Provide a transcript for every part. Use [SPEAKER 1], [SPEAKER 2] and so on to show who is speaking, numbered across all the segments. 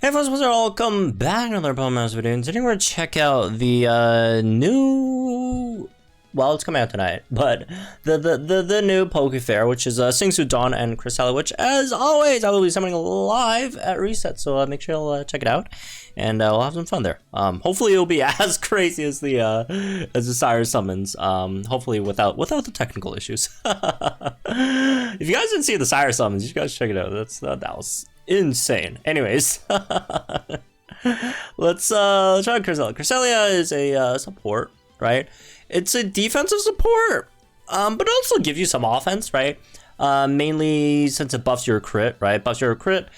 [SPEAKER 1] Hey folks, welcome back to another Pokemon video, and today we're going to check out the new, well, it's coming out tonight, but the new Pokefair, which is Sygna Suit Dawn and Cresselia, which as always I will be summoning live at reset, so make sure you'll check it out, and we'll have some fun there. Hopefully it'll be as crazy as the Sire summons, hopefully without the technical issues. If you guys didn't see the Sire summons, you guys check it out. That was insane. Anyways, let's try Cresselia. Cresselia is a support, right? It's a defensive support, but also give you some offense, right? Mainly since it buffs your crit, right? Buffs your crit.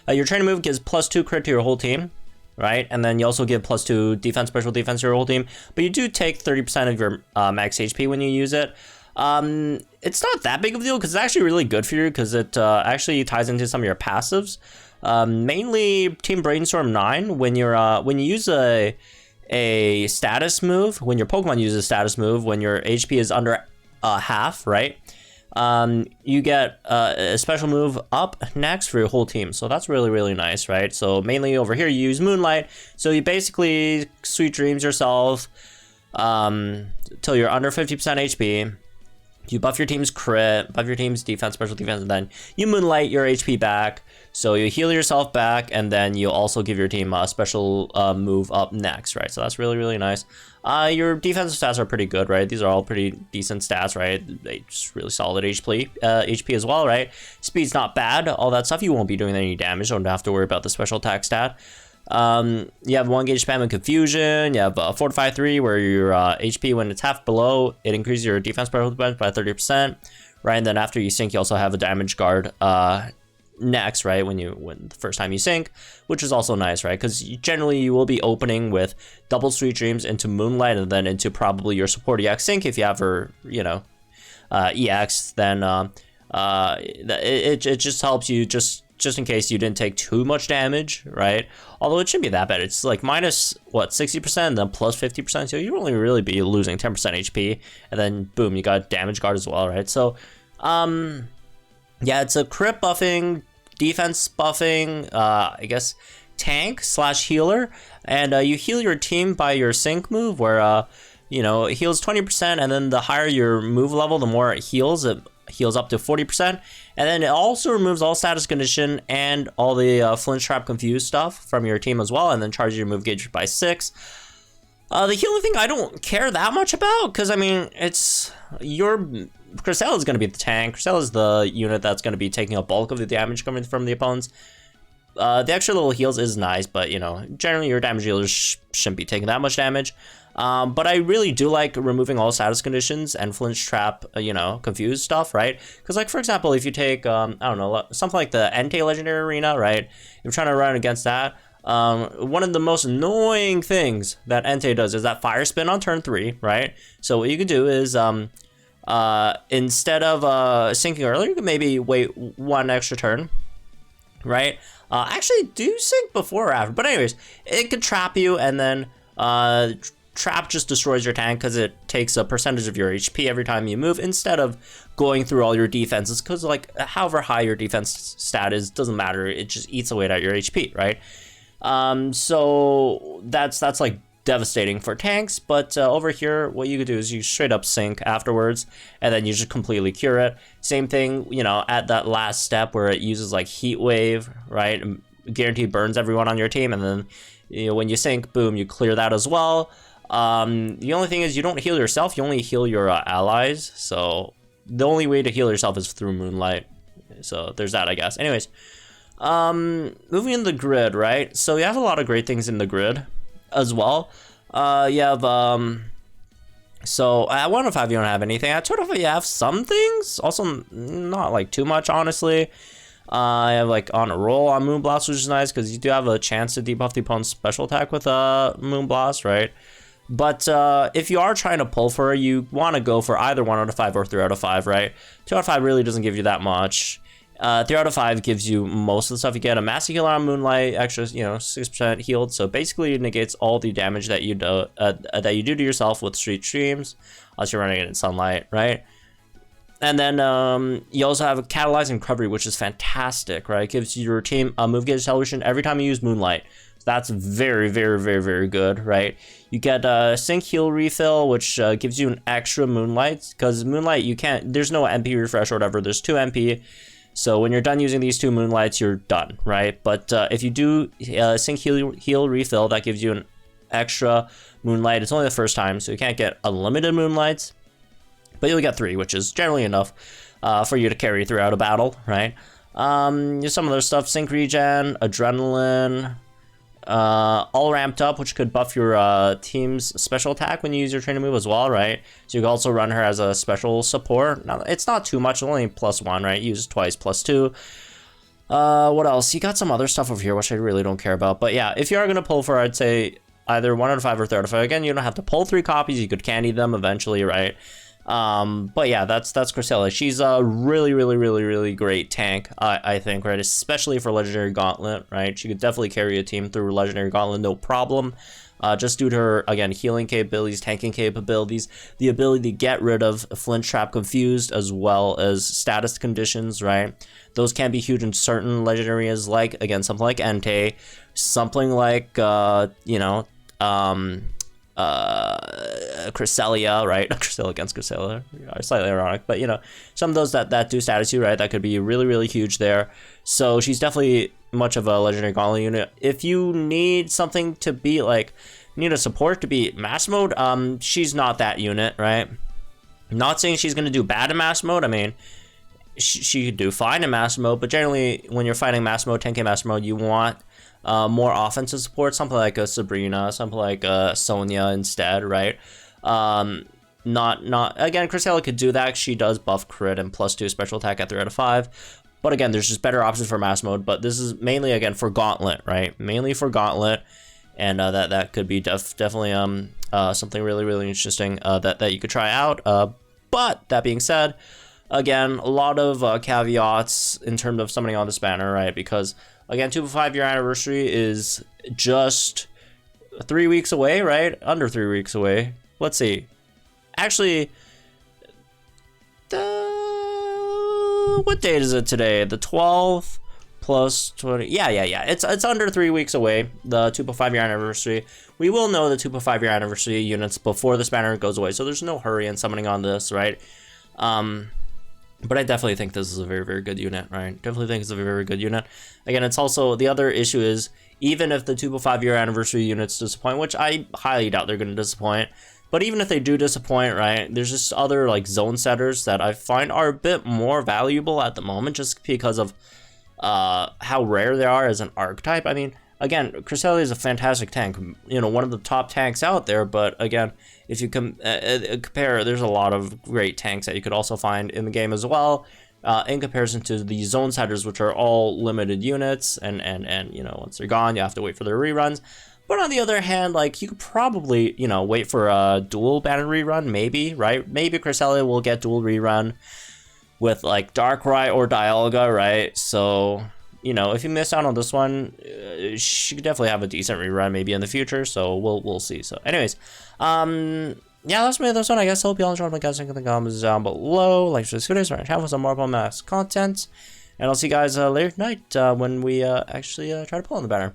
[SPEAKER 1] Your training move gives +2 crit to your whole team, right? And then you also give +2 defense, special defense to your whole team. But you do take 30% of your max HP when you use it. It's not that big of a deal because it's actually really good for you because it actually ties into some of your passives. Mainly Team Brainstorm 9 when you use a status move, when your Pokemon uses a status move, when your HP is under half, right? You get a special move up next for your whole team. So that's really nice, right? So mainly over here you use Moonlight. So you basically sweet dreams yourself till you're under 50% HP. You buff your team's crit, buff your team's defense, special defense, and then you Moonlight your HP back. So you heal yourself back, and then you also give your team a special move up next, right? So that's really nice. Your defensive stats are pretty good, right? These are all pretty decent stats, right? They just really solid HP as well, right? Speed's not bad, all that stuff. You won't be doing any damage, don't have to worry about the special attack stat. You have 1 gauge spam and confusion. You have 4-5-3 where your HP, when it's half below, it increases your defense by 30%, right? And then after you sync, you also have a damage guard next, right? When the first time you sync, which is also nice, right? Because generally you will be opening with double sweet dreams into Moonlight and then into probably your support EX sync if you have her, EX. Then it just helps you just in case you didn't take too much damage, right? Although it shouldn't be that bad. It's like minus, what, 60% and then plus 50%. So you only really be losing 10% HP. And then, boom, you got damage guard as well, right? So, yeah, it's a crit buffing, defense buffing, I guess, tank / healer. And you heal your team by your sync move where, it heals 20%. And then the higher your move level, the more it heals. It heals up to 40%, and then it also removes all status condition and all the flinch trap confused stuff from your team as well, and then charges your move gauge by 6. The healing thing I don't care that much about because I mean it's your Cresselia is going to be the tank. Cresselia is the unit that's going to be taking a bulk of the damage coming from the opponents. The extra little heals is nice, but generally your damage dealers shouldn't be taking that much damage. But I really do like removing all status conditions and flinch trap, confused stuff, right? Because, like, for example, if you take, I don't know, something like the Entei Legendary Arena, right? If you're trying to run against that, one of the most annoying things that Entei does is that Fire Spin on turn 3, right? So what you can do is, instead of syncing earlier, you can maybe wait 1 extra turn, right? Actually, do sync before or after. But anyways, it could trap you, and then Trap just destroys your tank because it takes a percentage of your HP every time you move instead of going through all your defenses, because like however high your defense stat is doesn't matter, it just eats away at your HP, right? So that's like devastating for tanks. But over here what you could do is you straight up sync afterwards and then you just completely cure it. Same thing, at that last step where it uses like heat wave, right? Guaranteed burns everyone on your team, and then when you sync, boom, you clear that as well. The only thing is you don't heal yourself, you only heal your allies. So the only way to heal yourself is through Moonlight. So there's that, I guess. Anyways, moving in the grid, right? So you have a lot of great things in the grid as well. You have, so at 105 you don't have anything. At 205 you have some things, also not like too much, honestly. I have like on a roll on Moonblast, which is nice because you do have a chance to debuff the opponent's special attack with Moonblast, right? But if you are trying to pull for it, you want to go for either 1 out of 5 or 3 out of 5, right? 2 out of 5 really doesn't give you that much. 3 out of 5 gives you most of the stuff. You get a massive heal on Moonlight, extra, 6% healed. So basically it negates all the damage that you do to yourself with Street Streams, unless you're running it in Sunlight, right? And then you also have a Catalyzing Recovery, which is fantastic, right? It gives your team a move gauge acceleration every time you use Moonlight. So that's very, very, very, very good, right? You get a Sync Heal Refill, which gives you an extra Moonlight, because Moonlight, you can't, there's no MP refresh or whatever, there's 2 MP. So when you're done using these 2 Moonlights, you're done, right? But if you do Sync Heal Refill, that gives you an extra Moonlight. It's only the first time, so you can't get unlimited Moonlights, but you'll get 3, which is generally enough for you to carry throughout a battle, right? Some of their stuff, Sync Regen, Adrenaline, all ramped up, which could buff your team's special attack when you use your training move as well, right? So you can also run her as a special support. Now, it's not too much, only +1, right? Use twice, +2. What else? You got some other stuff over here, which I really don't care about. But yeah, if you are going to pull for, I'd say either 1 out of 5 or 3 out of 5. Again, you don't have to pull 3 copies. You could candy them eventually, right? But yeah, that's Cresselia. She's a really, really, really, really great tank, I think, right? Especially for Legendary Gauntlet, right? She could definitely carry a team through Legendary Gauntlet, no problem. Just due to her, again, healing capabilities, tanking capabilities, the ability to get rid of Flinch Trap Confused, as well as status conditions, right? Those can be huge in certain legendaries, like, again, something like Entei, something like, Cresselia, right? Cresselia against Cresselia, slightly ironic, but some of those that do status you, right? That could be really, really huge there. So she's definitely much of a Legendary Gauntlet unit. If you need something to beat, like, need a support to beat Mass Mode, she's not that unit, right? Not saying she's gonna do bad in Mass Mode. I mean, she could do fine in Mass Mode, but generally when you're fighting Mass Mode, 10k Mass Mode, you want more offensive support, something like a Sabrina, something like Sonya instead, right? Not again, Cresselia could do that. She does buff crit and +2 special attack at 3 out of 5. But again, there's just better options for Mass Mode. But this is mainly, again, for Gauntlet, right? Mainly for Gauntlet, and that could be definitely something really, really interesting that you could try out. But that being said, again, a lot of caveats in terms of summoning on this banner, right? Because again, 2.5-year anniversary is just 3 weeks away, right? Under 3 weeks away. Let's see. Actually, what date is it today? The 12th plus 20. Yeah. It's under 3 weeks away, the 2.5-year anniversary. We will know the 2.5-year anniversary units before this banner goes away, so there's no hurry in summoning on this, right? But I definitely think this is a very, very good unit, right? Definitely think it's a very, very good unit. Again, it's also, the other issue is, even if the 2.5-year anniversary units disappoint, which I highly doubt they're going to disappoint, but even if they do disappoint, right, there's just other, like, zone setters that I find are a bit more valuable at the moment, just because of how rare they are as an archetype. I mean, again, Cresselia is a fantastic tank, one of the top tanks out there, but again, if you compare, there's a lot of great tanks that you could also find in the game as well, in comparison to the zone setters, which are all limited units, and once they're gone, you have to wait for their reruns. But on the other hand, like, you could probably, wait for a dual banner rerun, maybe, right? Maybe Cresselia will get dual rerun with, like, Darkrai or Dialga, right? So, if you miss out on this one, she could definitely have a decent rerun maybe in the future, so we'll see. So anyways, yeah, that's me, this one. I guess I hope you all enjoyed my guys. Think in the comments down below. Like, subscribe to our channel for some more Mass content. And I'll see you guys later tonight when we actually try to pull on the banner.